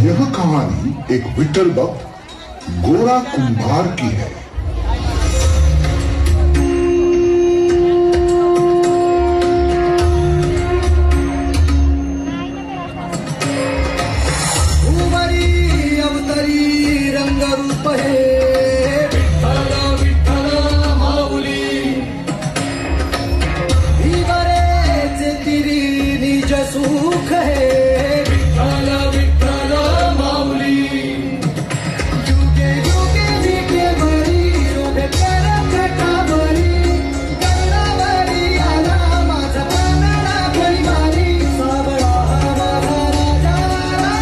यह कहानी एक विठल भक्त गोरा कुंभार की है। अवतरी रंग रूप है विठ्ठल विठ्ठल माऊली बरेचे तिरी निज सुख है विठ्ठल विठ्ठल माऊली जुगे जुगे जिके भरी रोग कर कटावरी गंगावरी आला माझा प्राणला भरी मारी साबळा माझा राजा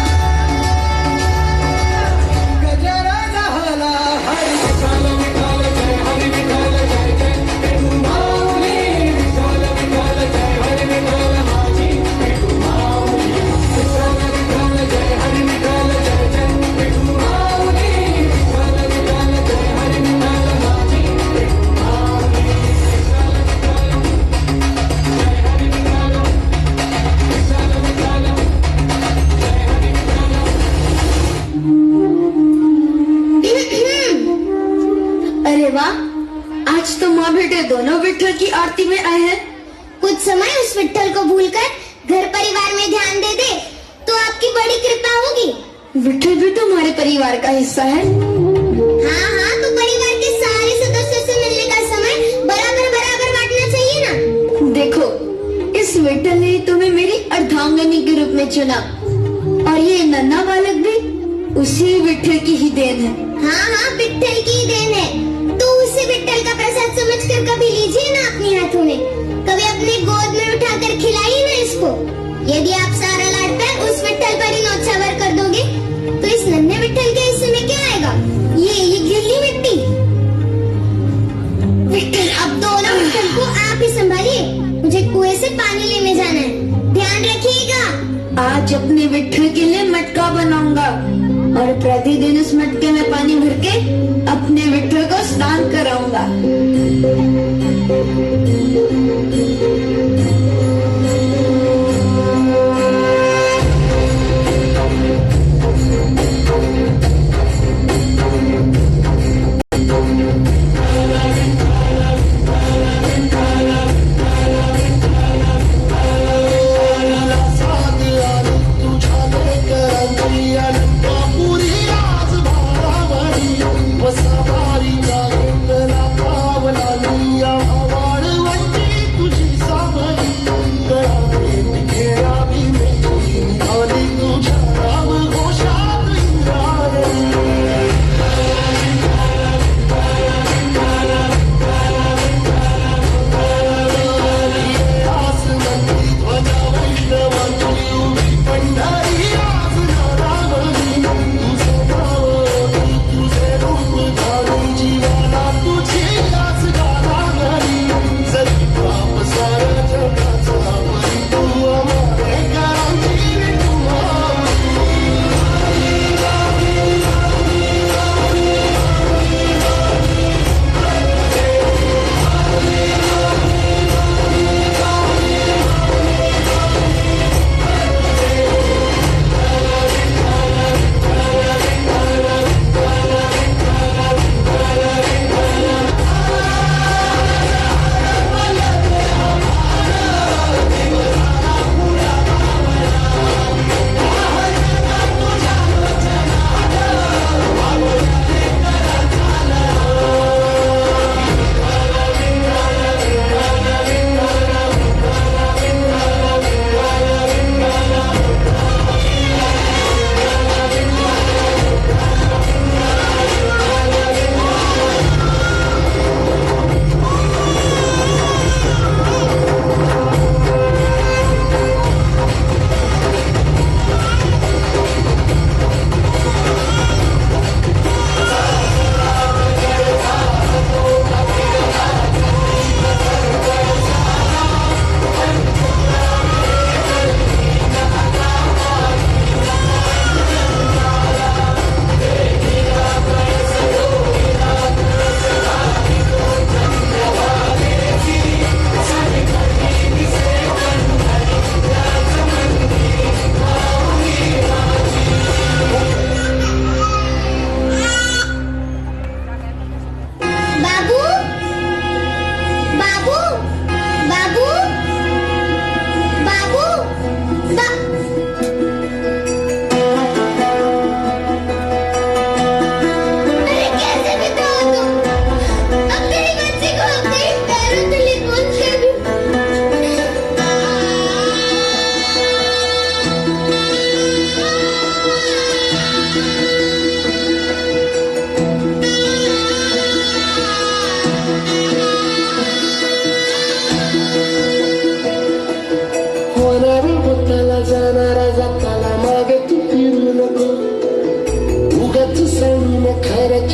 गजरा झाला हरी विठ्ठल विठ्ठल जय हरी विठ्ठल जय जय विठू माऊली विठ्ठल विठ्ठल जय हरी विठ्ठल माझी विठू माऊली विठ्ठल विठ्ठल जय हरी विठ्ठल जय जय विठू माऊली विठ्ठल विठ्ठल जय हरी विठ्ठल माझी विठू माऊली अरे वाह, आज तो माँ बेटे दोनों विठ्ठल की आरती में आए हैं। कुछ समय उस विठ्ठल को भूलकर घर परिवार में ध्यान दे दे तो आपकी बड़ी कृपा होगी। विठ्ठल भी तो हमारे परिवार का हिस्सा है। हाँ हाँ, तो परिवार के सारे सदस्यों से मिलने का समय बराबर बराबर बांटना चाहिए ना। देखो, इस विठ्ठल ने तुम्हें मेरी अर्धांगिनी के रूप में चुना और ये नन्हा बालक भी उसी विठ्ठल की ही देन है। हाँ हाँ, विठ्ठल की देन है, तो उसे विठ्ठल का प्रसाद समझकर कभी लीजिए ना अपने हाथों में, कभी अपने गोद में उठाकर खिलाइए ना इसको। यदि आप सारा लाड कर उस विठ्ठल पर ही नौछावर कर दोगे तो इस नन्हे विठ्ठल के हिस्से में क्या आएगा? ये गिल्ली मिट्टी। विठ्ठल, अब दोनों विठ्ठल को आप ही संभालिए, मुझे कुएं से पानी लेने जाना है, ध्यान रखिएगा। आज अपने विठ्ठल के लिए मटका बनाऊंगा और प्रतिदिन उस मटके में पानी भर के अपने विठ्ठल को स्नान कराऊंगा। सवारी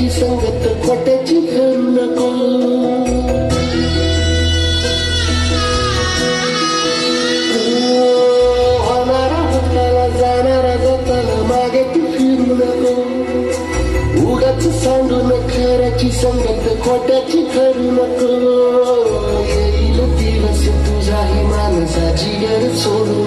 खोट्याची संगत खोट्याची करू नको होणारा भूतकाळा जाणारा जाताना मागे तू फिरू नको उगाच सांडून खऱ्याची संगत खोट्याची करू नको येईल दिवस तुझाही माणसा जिगर सोडू